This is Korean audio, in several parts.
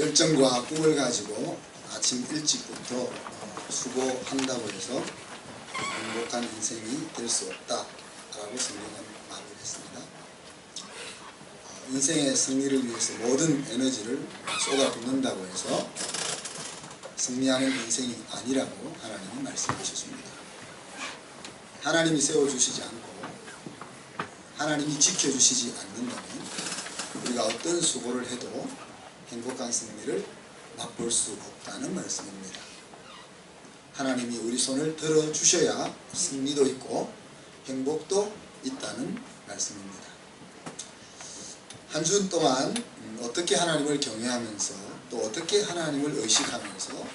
열정과 꿈을 가지고 아침 일찍부터 수고한다고 해서 행복한 인생이 될 수 없다라고 성경은 말을 했습니다. 인생의 승리를 위해서 모든 에너지를 쏟아붓는다고 해서 승리하는 인생이 아니라고 하나님은 말씀하셨습니다. 하나님이 세워주시지 않고 하나님이 지켜주시지 않는다면 우리가 어떤 수고를 해도 행복한 승리를 맛볼 수 없다는 말씀입니다. 하나님이 우리 손을 들어주셔야 승리도 있고 행복도 있다는 말씀입니다. 한 주 동안 어떻게 하나님을 경외하면서 또 어떻게 하나님을 의식하면서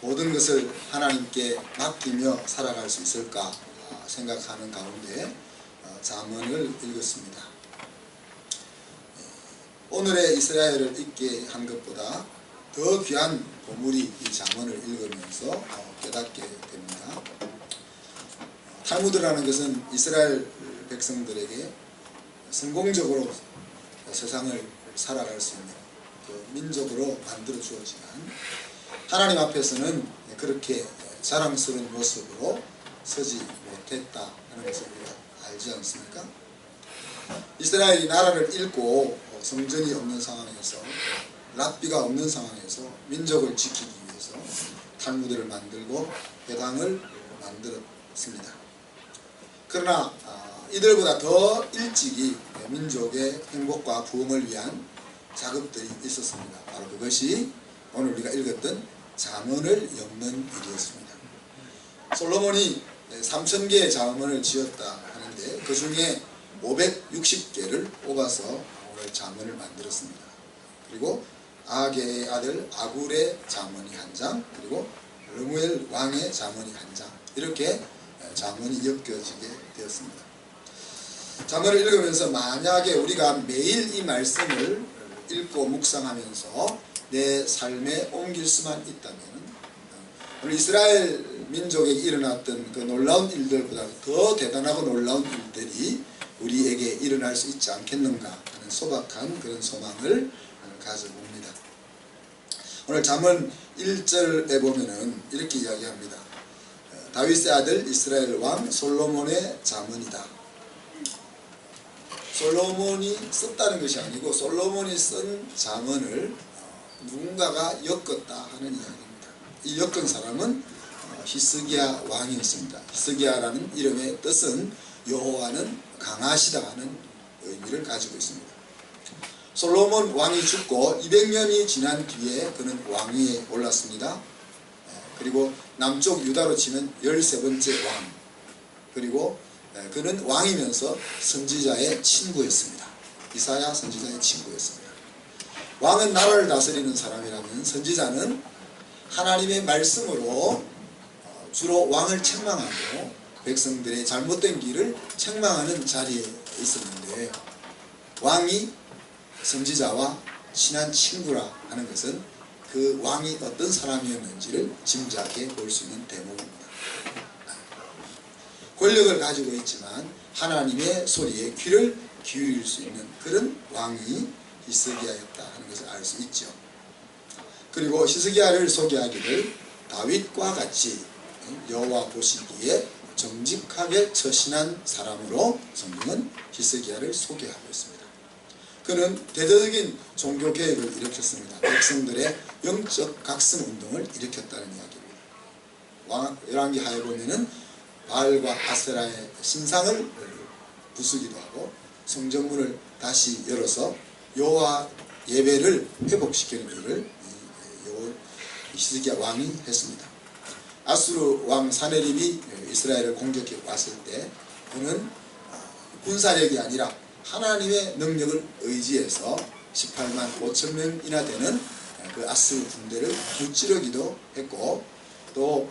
모든 것을 하나님께 맡기며 살아갈 수 있을까 생각하는 가운데 잠언을 읽었습니다. 오늘의 이스라엘을 읽게 한 것보다 더 귀한 보물이 이 잠언을 읽으면서 깨닫게 됩니다. 탈무드라는 것은 이스라엘 백성들에게 성공적으로 세상을 살아갈 수 있는 그 민족으로 만들어 주었지만 하나님 앞에서는 그렇게 자랑스러운 모습으로 서지 못했다 하는 것을 우리가 알지 않습니까? 이스라엘이 나라를 잃고 성전이 없는 상황에서 랍비가 없는 상황에서 민족을 지키기 위해서 탈무드를 만들고 회당을 만들었습니다. 그러나 이들보다 더 일찍이 민족의 행복과 부흥을 위한 작업들이 있었습니다. 바로 그것이 오늘 우리가 읽었던 잠언을 엮는 일이었습니다. 솔로몬이 3000개의 잠언을 지었다 하는데 그 중에 560개를 뽑아서 오늘 잠언을 만들었습니다. 그리고 아게의 아들 아굴의 잠언이 한 장, 그리고 르무엘 왕의 잠언이 한 장, 이렇게 잠언이 엮여지게 되었습니다. 잠언을 읽으면서 만약에 우리가 매일 이 말씀을 읽고 묵상하면서 내 삶에 옮길 수만 있다면 오늘 이스라엘 민족에게 일어났던 그 놀라운 일들보다 더 대단하고 놀라운 일들이 우리에게 일어날 수 있지 않겠는가 하는 소박한 그런 소망을 가져봅니다. 오늘 잠언 1절에 보면은 이렇게 이야기합니다. 다윗의 아들 이스라엘 왕 솔로몬의 잠언이다. 솔로몬이 썼다는 것이 아니고 솔로몬이 쓴 잠언을 누군가가 엮었다 하는 이야기입니다. 이 엮은 사람은 히스기야 왕이었습니다. 히스기야라는 이름의 뜻은 여호와는 강하시다 하는 의미를 가지고 있습니다. 솔로몬 왕이 죽고 200년이 지난 뒤에 그는 왕위에 올랐습니다. 그리고 남쪽 유다로 치면 13번째 왕, 그리고 그는 왕이면서 선지자의 친구였습니다. 이사야 선지자의 친구였습니다. 왕은 나라를 다스리는 사람이라면 선지자는 하나님의 말씀으로 주로 왕을 책망하고 백성들의 잘못된 길을 책망하는 자리에 있었는데 왕이 선지자와 친한 친구라 하는 것은 그 왕이 어떤 사람이었는지를 짐작해 볼 수 있는 대목입니다. 권력을 가지고 있지만 하나님의 소리에 귀를 기울일 수 있는 그런 왕이 히스기야였다 하는 것을 알 수 있죠. 그리고 히스기야를 소개하기를 다윗과 같이 여호와 보시기에 정직하게 처신한 사람으로 성경은 히스기야를 소개하고 있습니다. 그는 대대적인 종교개혁을 일으켰습니다. 백성들의 영적 각성운동을 일으켰다는 이야기입니다. 열왕기 하에 보면은 바알과 아세라의 신상을 부수기도 하고 성전문을 다시 열어서 여호와 예배를 회복시키는 일을 히스기야 왕이 했습니다. 아수르 왕 사네립이 이스라엘을 공격해 왔을 때 그는 군사력이 아니라 하나님의 능력을 의지해서 18만 5천 명이나 되는 그 아수르 군대를 무찌르기도 했고, 또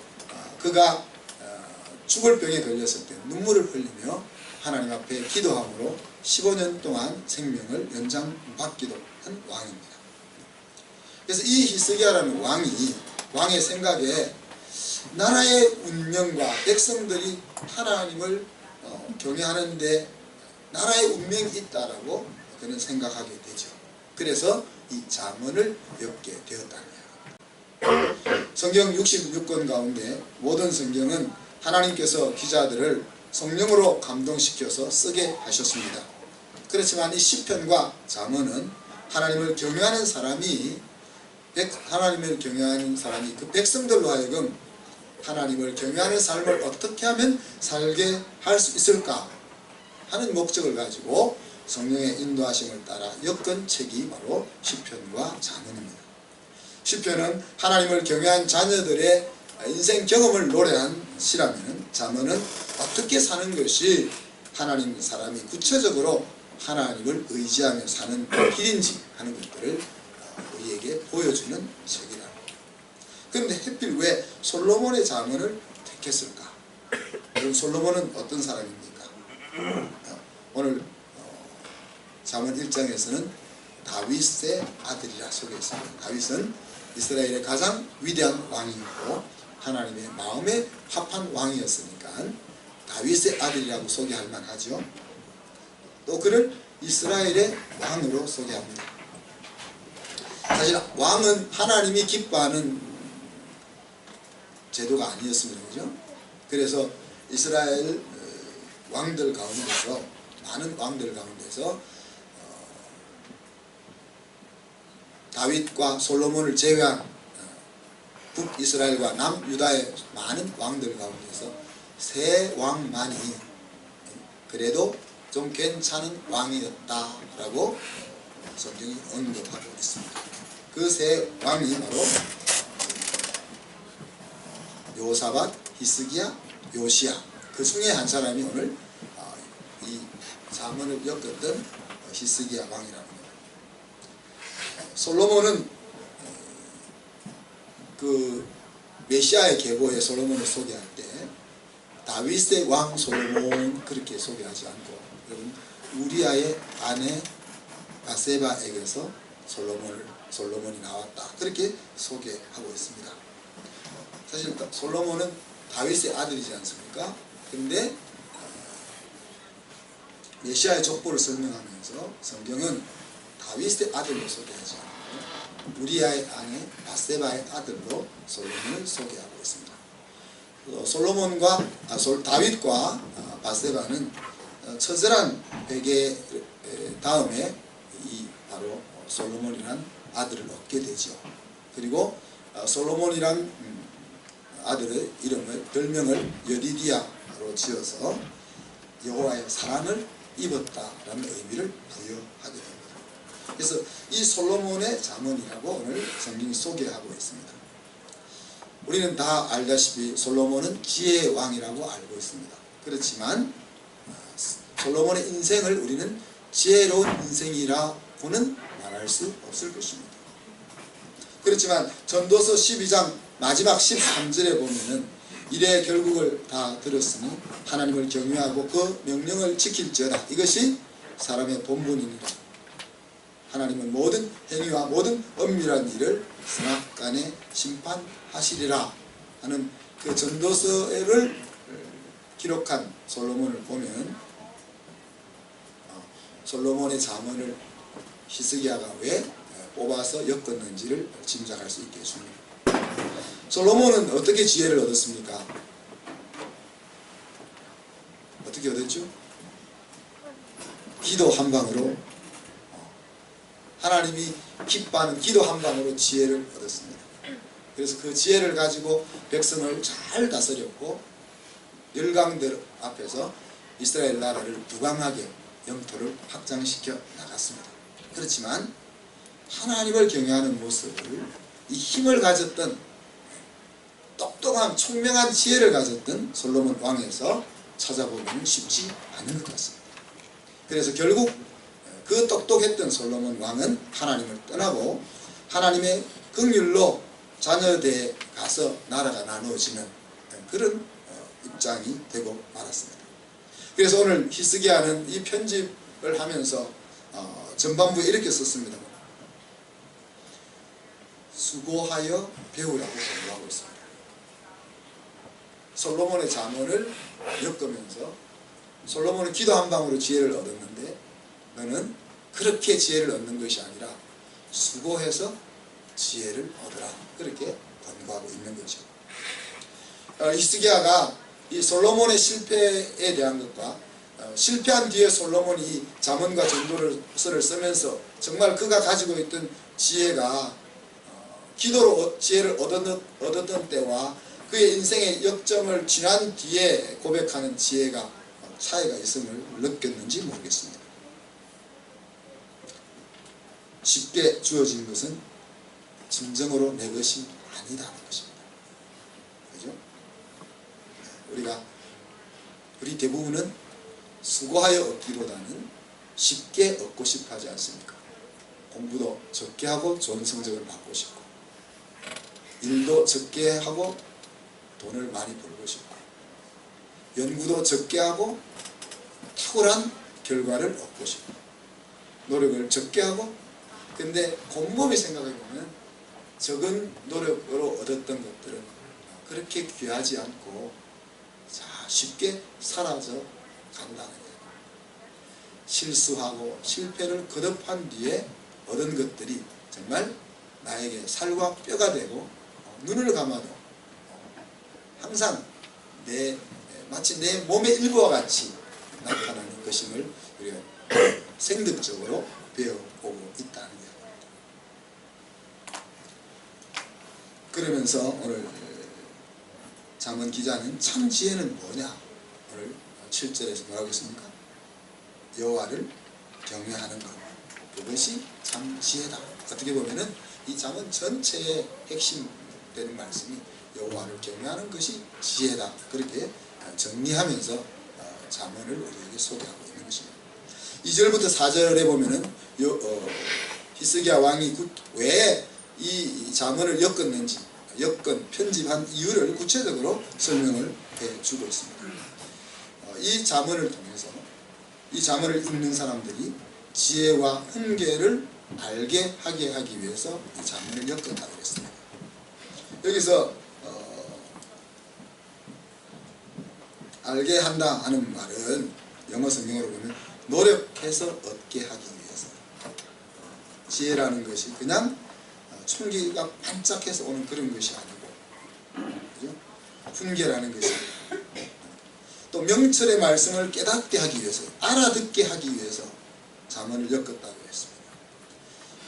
그가 죽을 병에 걸렸을 때 눈물을 흘리며 하나님 앞에 기도함으로 15년 동안 생명을 연장받기도 한 왕입니다. 그래서 이 히스기야라는 왕의 생각에 나라의 운명과 백성들이 하나님을 경외하는데 나라의 운명이 있다라고 그는 생각하게 되죠. 그래서 이 잠언을 엮게 되었다는 이야기입니다. 성경 66권 가운데 모든 성경은 하나님께서 기자들을 성령으로 감동시켜서 쓰게 하셨습니다. 그렇지만 이 시편과 잠언은 하나님을 경외하는 사람이 그 백성들로 하여금 하나님을 경외하는 삶을 어떻게 하면 살게 할 수 있을까 하는 목적을 가지고 성령의 인도하심을 따라 엮은 책이 바로 시편과 잠언입니다. 시편은 하나님을 경외한 자녀들의 인생 경험을 노래한 시라면 잠언은 어떻게 사는 것이 하나님 사람이 구체적으로 하나님을 의지하며 사는 길인지 하는 것들을 우리에게 보여주는 책이다. 그런데 하필 왜 솔로몬의 잠언을 택했을까? 그럼 솔로몬은 어떤 사람입니까? 오늘 잠언 1장에서는 다윗의 아들이라 소개했습니다. 다윗은 이스라엘의 가장 위대한 왕이고 하나님의 마음에 합한 왕이었으니까 다윗의 아들이라고 소개할 만하죠. 또 그를 이스라엘의 왕으로 소개합니다. 사실 왕은 하나님이 기뻐하는 제도가 아니었습니다. 그죠? 그래서 이스라엘 왕들 가운데서 많은 왕들 가운데서 다윗과 솔로몬을 제외한 북이스라엘과 남유다의 많은 왕들 가운데서 세 왕만이 그래도 좀 괜찮은 왕이었다라고 성경이 언급하고 있습니다. 그 세 왕이 바로 요사밧, 히스기야, 요시야. 그 중에 한 사람이 오늘 이 잠언을 엮었던 히스기야 왕이라는 겁니다. 솔로몬은 그 메시아의 계보에 솔로몬을 소개할 때 다윗의 왕 솔로몬 그렇게 소개하지 않고 여러분 우리아의 아내 바세바에게서 솔로몬이 나왔다 그렇게 소개하고 있습니다. 사실 솔로몬은 다윗의 아들이지 않습니까? 그런데 메시아의 족보를 설명하면서 성경은 다윗의 아들로 소개하지 않고 우리아의 아내 바세바의 아들로 솔로몬을 소개하고 있습니다. 다윗과 바세바는 처절한 회개 다음에 이 바로 솔로몬이란 아들을 얻게 되죠. 그리고 솔로몬이란 아들의 별명을 여디디아로 지어서 여호와의 사랑을 입었다라는 의미를 부여하게 됩니다. 그래서 이 솔로몬의 잠언이라고 오늘 성경이 소개하고 있습니다. 우리는 다 알다시피 솔로몬은 지혜의 왕이라고 알고 있습니다. 그렇지만 솔로몬의 인생을 우리는 지혜로운 인생이라고는 말할 수 없을 것입니다. 그렇지만 전도서 12장 마지막 13절에 보면은 이래 결국을 다 들었으니 하나님을 경외하고 그 명령을 지킬지어다. 이것이 사람의 본분이니라. 하나님은 모든 행위와 모든 엄밀한 일을 선악간에 심판하시리라 하는 그 전도서를 기록한 솔로몬을 보면 솔로몬의 잠언을 히스기야가 왜 뽑아서 엮었는지를 짐작할 수 있게 해줍니다. 솔로몬은 어떻게 지혜를 얻었습니까? 어떻게 얻었죠? 기도 한 방으로 하나님이 기뻐하는 기도 한 방으로 지혜를 얻었습니다. 그래서 그 지혜를 가지고 백성을 잘 다스렸고 열강들 앞에서 이스라엘 나라를 부강하게 영토를 확장시켜 나갔습니다. 그렇지만 하나님을 경외하는 모습을 이 힘을 가졌던 똑똑한 총명한 지혜를 가졌던 솔로몬 왕에서 찾아보기는 쉽지 않은 것 같습니다. 그래서 결국 그 똑똑했던 솔로몬 왕은 하나님을 떠나고 하나님의 긍휼로 자녀대에 가서 나라가 나누어지는 그런 입장이 되고 말았습니다. 그래서 오늘 히스기야는 이 편집을 하면서 전반부에 이렇게 썼습니다. 수고하여 배우라고 권고하고 있습니다. 솔로몬의 잠언을 엮으면서 솔로몬은 기도 한 방으로 지혜를 얻었는데 너는 그렇게 지혜를 얻는 것이 아니라 수고해서 지혜를 얻으라. 그렇게 권고하고 있는 거죠. 히스기야가 이 솔로몬의 실패에 대한 것과 실패한 뒤에 솔로몬이 이 잠언과 전도서를 쓰면서 정말 그가 가지고 있던 지혜가 기도로 지혜를 얻었던 때와 그의 인생의 역점을 지난 뒤에 고백하는 지혜가 차이가 있음을 느꼈는지 모르겠습니다. 쉽게 주어진 것은 진정으로 내 것이 아니다는 것입니다. 그죠? 우리 대부분은 수고하여 얻기보다는 쉽게 얻고 싶어 하지 않습니까? 공부도 적게 하고 좋은 성적을 받고 싶고, 일도 적게 하고 돈을 많이 벌고 싶고, 연구도 적게 하고 탁월한 결과를 얻고 싶고, 노력을 적게 하고, 근데 곰곰이 생각해 보면 적은 노력으로 얻었던 것들은 그렇게 귀하지 않고 쉽게 사라져 간다는 거예요. 실수하고 실패를 거듭한 뒤에 얻은 것들이 정말 나에게 살과 뼈가 되고 눈을 감아도 항상 마치 내 몸의 일부와 같이 나타나는 것임을 우리가 생득적으로 배워보고 있다는 거예요. 그러면서 오늘 잠언 기자는 참 지혜는 뭐냐? 오늘 7절에서 뭐라고 했습니까? 여호와를 경외하는 것, 그것이 참 지혜다. 어떻게 보면은 이 잠언 전체의 핵심되는 말씀이 여호와를 경외하는 것이 지혜다. 그렇게 정리하면서 잠언을 우리에게 소개하고 있는 것입니다. 2절부터 4절에 보면은 히스기야 왕이 왜 이 잠언을 엮었는지, 편집한 이유를 구체적으로 설명을 해주고 있습니다. 이 잠언을 통해서 이 잠언을 읽는 사람들이 지혜와 훈계를 알게 하게 하기 위해서 이 잠언을 엮었다고 했습니다. 여기서 알게 한다 하는 말은 영어 성경으로 보면 노력해서 얻게 하기 위해서, 지혜라는 것이 그냥 총기가 반짝해서 오는 그런 것이 아니고, 그죠? 훈계라는 것이 또 명철의 말씀을 깨닫게 하기 위해서, 알아듣게 하기 위해서 잠언을 엮었다고 했습니다.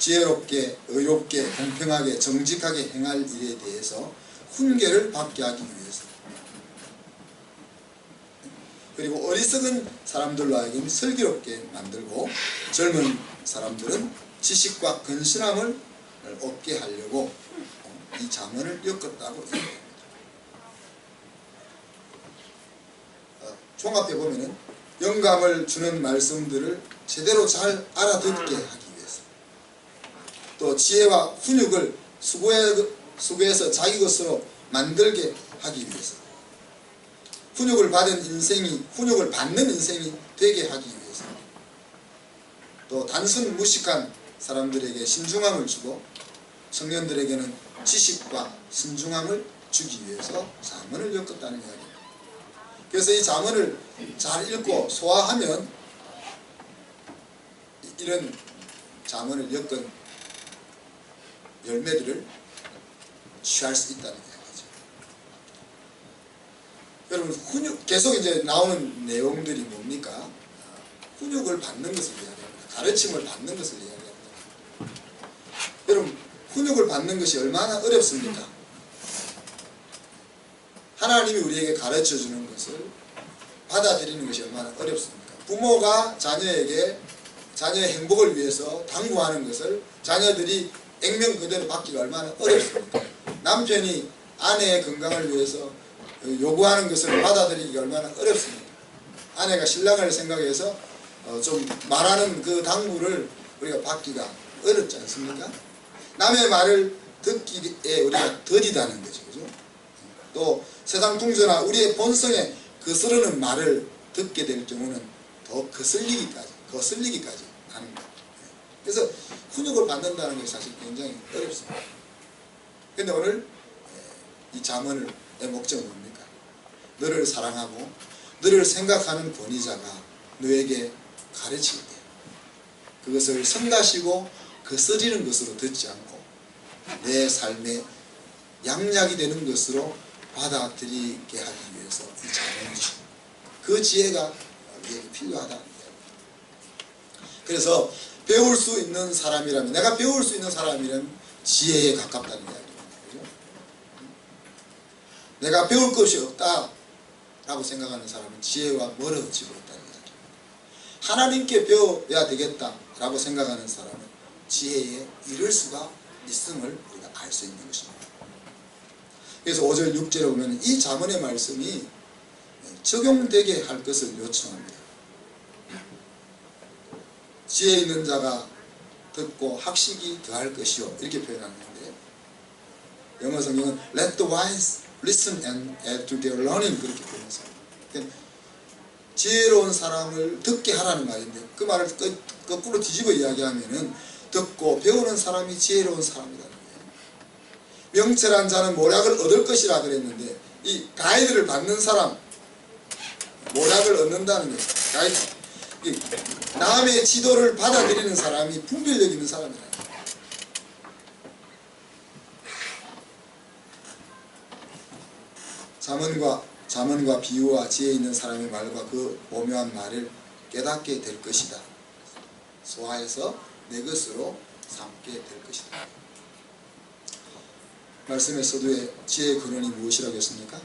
지혜롭게, 의롭게, 공평하게, 정직하게 행할 일에 대해서 훈계를 받게 하기 위해서, 그리고 어리석은 사람들로 하여금 슬기롭게 만들고 젊은 사람들은 지식과 근실함을 얻게 하려고 이 잠언을 엮었다고 얘기합니다. 종합해 보면은 영감을 주는 말씀들을 제대로 잘 알아듣게 하기 위해서, 또 지혜와 훈육을 수고해서 자기 것으로 만들게 하기 위해서, 훈육을 받는 인생이 되게 하기 위해서, 또 단순 무식한 사람들에게 신중함을 주고 청년들에게는 지식과 신중함을 주기 위해서 잠언을 엮었다는 이야기입니다. 그래서 이 잠언을 잘 읽고 소화하면 이런 잠언을 엮은 열매들을 취할 수 있다는 이야기죠. 여러분, 훈육, 계속 이제 나오는 내용들이 뭡니까? 훈육을 받는 것을 이야기합니다. 가르침을 받는 것을 이야기합니다. 여러분, 훈육을 받는 것이 얼마나 어렵습니까? 하나님이 우리에게 가르쳐주는 것을 받아들이는 것이 얼마나 어렵습니까? 부모가 자녀에게 자녀의 행복을 위해서 당부하는 것을 자녀들이 액면 그대로 받기가 얼마나 어렵습니까? 남편이 아내의 건강을 위해서 요구하는 것을 받아들이기가 얼마나 어렵습니까? 아내가 신랑을 생각해서 좀 말하는 그 당부를 우리가 받기가 어렵지 않습니까? 남의 말을 듣기에 우리가 더디다는 거죠. 그죠? 또 세상 풍조나 우리의 본성에 거스르는 말을 듣게 될 경우는 더 거슬리기까지 하는 거예요. 그래서 훈육을 받는다는 것이 사실 굉장히 어렵습니다. 그런데 오늘 이 잠언의 목적은 뭡니까? 너를 사랑하고 너를 생각하는 권위자가 너에게 가르칠 때 그것을 성가시고 거스리는 것으로 듣지 않고 내 삶의 양약이 되는 것으로 받아들이게 하기 위해서 이 자문을 주십니다. 그 지혜가 우리에게 필요하다. 그래서 배울 수 있는 사람이라면, 내가 배울 수 있는 사람이라면 지혜에 가깝다는 이야기입니다. 그죠? 내가 배울 것이 없다라고 생각하는 사람은 지혜와 멀어지고 있다는 이야기입니다. 하나님께 배워야 되겠다라고 생각하는 사람은 지혜에 이를 수가 있음을 우리가 알 수 있는 것입니다. 그래서 5절 6절에 보면 이 잠언의 말씀이 적용되게 할 것을 요청합니다. 지혜 있는 자가 듣고 학식이 더할 것이요, 이렇게 표현하는데, 영어 성경은 Let the wise listen and add to their learning, 그렇게 표현했어요. 그러니까 지혜로운 사람을 듣게 하라는 말인데, 그 말을 거꾸로 뒤집어 이야기하면은 듣고 배우는 사람이 지혜로운 사람이라는 거예요. 명철한 자는 모략을 얻을 것이라 그랬는데, 이 가이드를 받는 사람, 모략을 얻는다는 거예요. 가이드. 남의 지도를 받아들이는 사람이 분별력 있는 사람이라는 거예요. 잠언과 비유와 지혜 있는 사람의 말과 그 오묘한 말을 깨닫게 될 것이다. 소화해서 내 것으로 삼게 될 것이다. 말씀의 서두에 지혜의 근원이 무엇이라고 했습니까?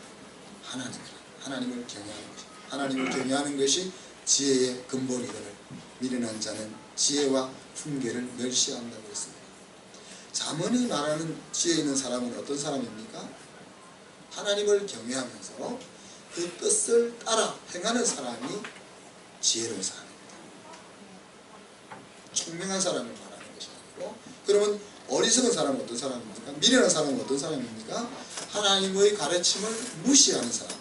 하나님을 경외하는 것입니다. 하나님을 경외하는 것이 지혜의 근본이거늘 미련한 자는 지혜와 훈계를 멸시한다고 했습니다. 잠언이 말하는 지혜 있는 사람은 어떤 사람입니까? 하나님을 경외하면서 그 뜻을 따라 행하는 사람이 지혜로운 사람입니다. 총명한 사람을 말하는 것이 아니고, 그러면 어리석은 사람은 어떤 사람입니까? 미련한 사람은 어떤 사람입니까? 하나님의 가르침을 무시하는 사람.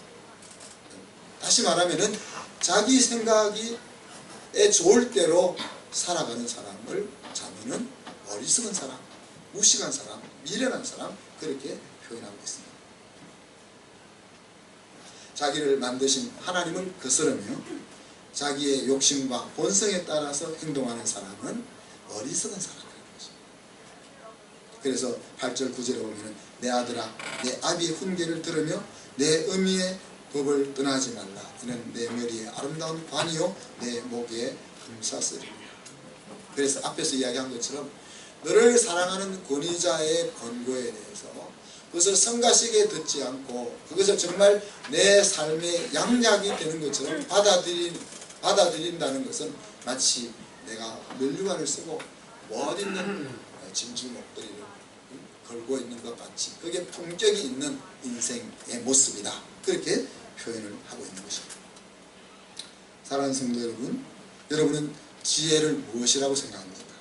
다시 말하면은 자기 생각이 좋을 대로 살아가는 사람을 잠언은 어리석은 사람, 무식한 사람, 미련한 사람, 그렇게 표현하고 있습니다. 자기를 만드신 하나님을 거스르며 자기의 욕심과 본성에 따라서 행동하는 사람은 어리석은 사람이라는 것입니다. 그래서 8절 9절에 보면 내 아들아 내 아비의 훈계를 들으며 내 어미의 법을 떠나지 말라. 이는 내 머리에 아름다운 관이요 내 목에 금사슬이라. 그래서 앞에서 이야기한 것처럼 너를 사랑하는 권위자의 권고에 대해서 그것을 성가시게 듣지 않고 그것을 정말 내 삶의 양약이 되는 것처럼 받아들인다는 것은 마치 내가 면류관을 쓰고 못 있는 진주 목도리를 걸고 있는 것 같이, 그게 품격이 있는 인생의 모습이다. 그렇게 표현을 하고 있는 것입니다. 사랑하는 성도 여러분, 여러분은 지혜를 무엇이라고 생각합니까?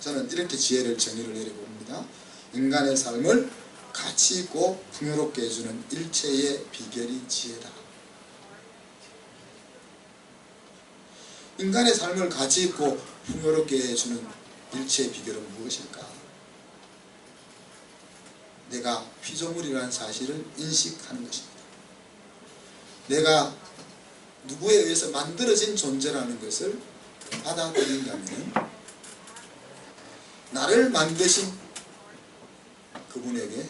저는 이렇게 지혜를 정의를 내려봅니다. 인간의 삶을 가치 있고 풍요롭게 해주는 일체의 비결이 지혜다. 인간의 삶을 가치 있고 풍요롭게 해주는 일체의 비결은 무엇일까? 내가 피조물이라는 사실을 인식하는 것입니다. 내가 누구에 의해서 만들어진 존재라는 것을 받아들인다면 나를 만드신 그분에게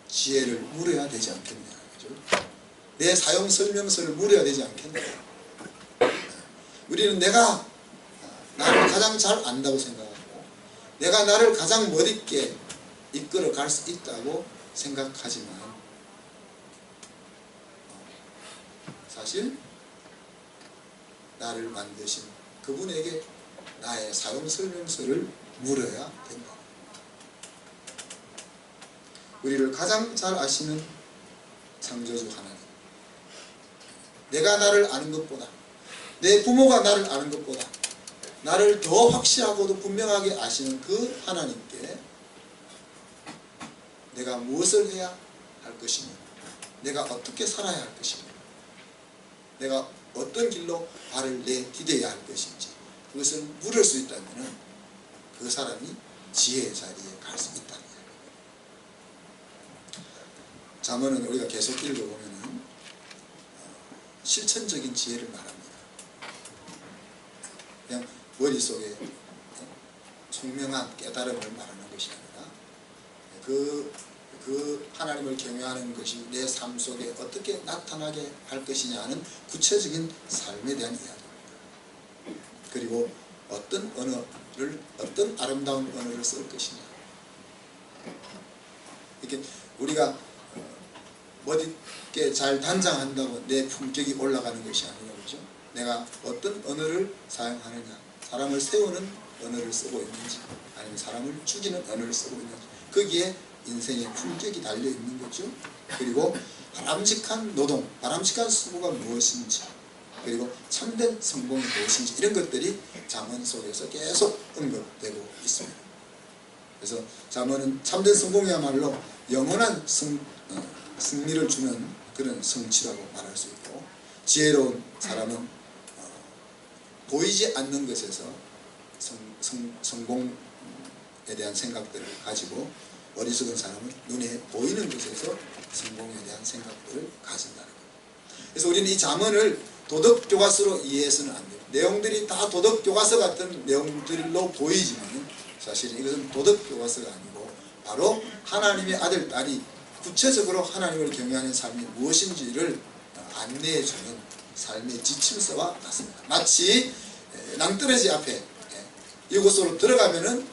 지혜를 물어야 되지 않겠냐. 내 사용 설명서를 물어야 되지 않겠냐. 우리는 내가 나를 가장 잘 안다고 생각하고 내가 나를 가장 멋있게 이끌어 갈 수 있다고 생각하지만 사실 나를 만드신 그분에게 나의 사용 설명서를 물어야 된다. 우리를 가장 잘 아시는 창조주 하나님, 내가 나를 아는 것보다, 내 부모가 나를 아는 것보다 나를 더 확실하고도 분명하게 아시는 그 하나님께 내가 무엇을 해야 할 것이며 내가 어떻게 살아야 할 것이며 내가 어떤 길로 발을 내디뎌야 할 것인지 그것을 물을 수 있다면 그 사람이 지혜의 자리에 갈 수 있다는 이야기입니다. 잠언은 우리가 계속 읽어보면 실천적인 지혜를 말합니다. 그냥 머릿속에 총명한 깨달음을 말하는 것이 아니라 그 하나님을 경외하는 것이 내 삶 속에 어떻게 나타나게 할 것이냐는 구체적인 삶에 대한 이야기입니다. 그리고 어떤 언어를, 어떤 아름다운 언어를 쓸 것이냐. 이렇게 우리가 멋있게 잘 단장한다고 내 품격이 올라가는 것이 아니라, 그죠? 내가 어떤 언어를 사용하느냐, 사람을 세우는 언어를 쓰고 있는지, 아니면 사람을 죽이는 언어를 쓰고 있는지, 거기에 인생의 품격이 달려있는 거죠. 그리고 바람직한 노동, 바람직한 수고가 무엇인지, 그리고 참된 성공이 무엇인지, 이런 것들이 잠언 속에서 계속 언급되고 있습니다. 그래서 잠언은 참된 성공이야말로 영원한 승리를 주는 그런 성취라고 말할 수 있고, 지혜로운 사람은 보이지 않는 것에서 성공에 대한 생각들을 가지고, 어리석은 사람은 눈에 보이는 것에서 성공에 대한 생각들을 가진다는 겁니다. 그래서 우리는 이 잠언을 도덕교과서로 이해해서는 안 돼요. 내용들이 다 도덕교과서 같은 내용들로 보이지만 사실 이것은 도덕교과서가 아니고 바로 하나님의 아들, 딸이 구체적으로 하나님을 경외하는 삶이 무엇인지를 안내해주는 삶의 지침서와 같습니다. 마치 낭떠러지 앞에 이곳으로 들어가면은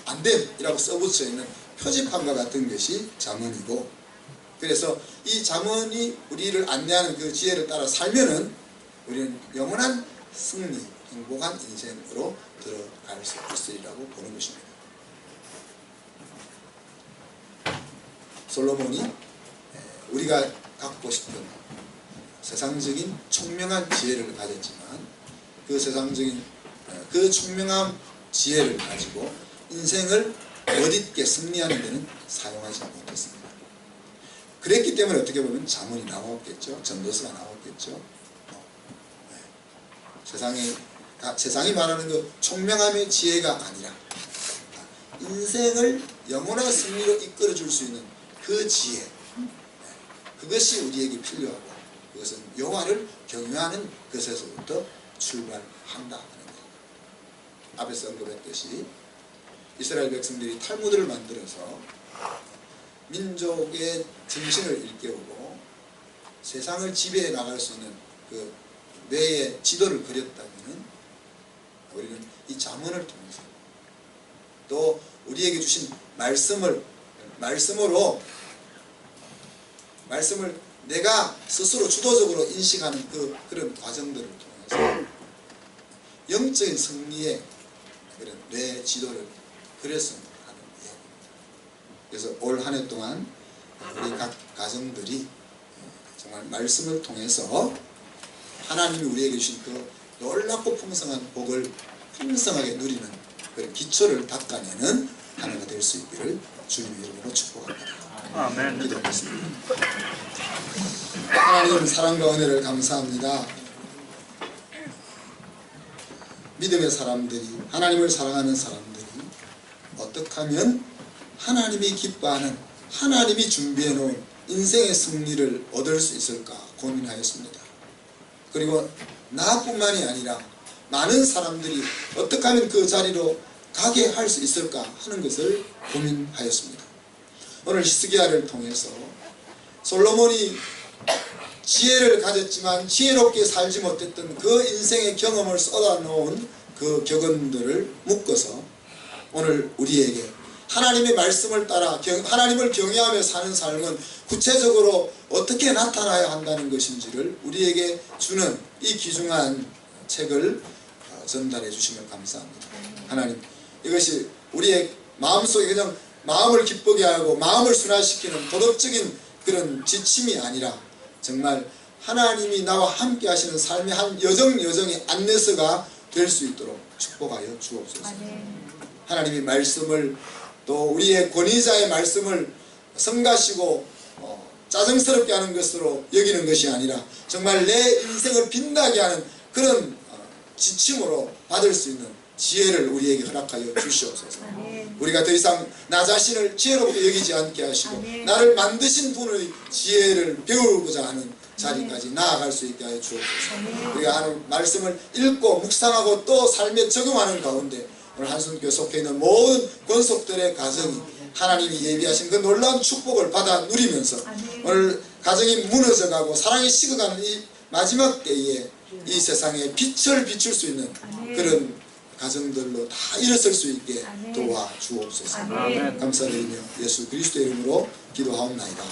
안됨이라고 써붙여 있는 표지판과 같은 것이 잠언이고, 그래서 이 잠언이 우리를 안내하는 그 지혜를 따라 살면은 우리는 영원한 승리, 행복한 인생으로 들어갈 수 있으리라고 보는 것입니다. 솔로몬이 우리가 갖고 싶은 세상적인 총명한 지혜를 가졌지만 그 세상적인 그 총명한 지혜를 가지고 인생을 멋있게 승리하는 데는 사용하지 못했습니다. 그랬기 때문에 어떻게 보면 잠언이 나왔겠죠. 전도서가 나왔겠죠. 세상이 말하는 그 총명함의 지혜가 아니라 인생을 영원한 승리로 이끌어줄 수 있는 그 지혜, 그것이 우리에게 필요하고, 그것은 여호와를 경외하는 것에서부터 출발한다. 앞에서 언급했듯이 이스라엘 백성들이 탈무드를 만들어서 민족의 정신을 일깨우고 세상을 지배해 나갈 수 있는 그 뇌의 지도를 그렸다면, 우리는 이 잠언을 통해서 또 우리에게 주신 말씀을 내가 스스로 주도적으로 인식하는 그런 과정들을 통해서 영적인 승리의 그런 뇌 지도를 그렸으면 하는 이야기입니다. 그래서 올 한 해 동안 우리 각 가정들이 정말 말씀을 통해서 하나님이 우리에게 주신 그 놀랍고 풍성한 복을 풍성하게 누리는 그런 기초를 닦아내는 한 해가 될 수 있기를 주님의 이름으로 축복합니다. 아멘. 기도하겠습니다. 하나님 사랑과 은혜를 감사합니다. 믿음의 사람들이, 하나님을 사랑하는 사람들이 어떻게 하면 하나님이 기뻐하는, 하나님이 준비해 놓은 인생의 승리를 얻을 수 있을까 고민하였습니다. 그리고 나뿐만이 아니라 많은 사람들이 어떻게 하면 그 자리로 가게 할 수 있을까 하는 것을 고민하였습니다. 오늘 히스기야를 통해서 솔로몬이 지혜를 가졌지만 지혜롭게 살지 못했던 그 인생의 경험을 쏟아놓은 그 격언들을 묶어서 오늘 우리에게 하나님의 말씀을 따라 하나님을 경외하며 사는 삶은 구체적으로 어떻게 나타나야 한다는 것인지를 우리에게 주는 이 귀중한 책을 전달해 주시면 감사합니다. 하나님, 이것이 우리의 마음속에 그냥 마음을 기쁘게 하고 마음을 순화시키는 도덕적인 그런 지침이 아니라 정말 하나님이 나와 함께 하시는 삶의 한 여정의 안내서가 될 수 있도록 축복하여 주옵소서. 하나님의 말씀을 또 우리의 권위자의 말씀을 성가시고 짜증스럽게 하는 것으로 여기는 것이 아니라 정말 내 인생을 빛나게 하는 그런 지침으로 받을 수 있는 지혜를 우리에게 허락하여 주시옵소서. 우리가 더 이상 나 자신을 지혜롭게 여기지 않게 하시고 나를 만드신 분의 지혜를 배우고자 하는 자리까지 나아갈 수 있게 하여 주옵소서. 우리가 하는 말씀을 읽고 묵상하고 또 삶에 적용하는 가운데 오늘 한순교회 속해 있는 모든 권속들의 가정이 하나님이 예비하신 그 놀라운 축복을 받아 누리면서 오늘 가정이 무너져가고 사랑이 식어가는 이 마지막 때에 이 세상에 빛을 비출 수 있는 그런 가정들로 다 일어설 수 있게 도와주옵소서. 감사드리며 예수 그리스도의 이름으로 기도하옵나이다.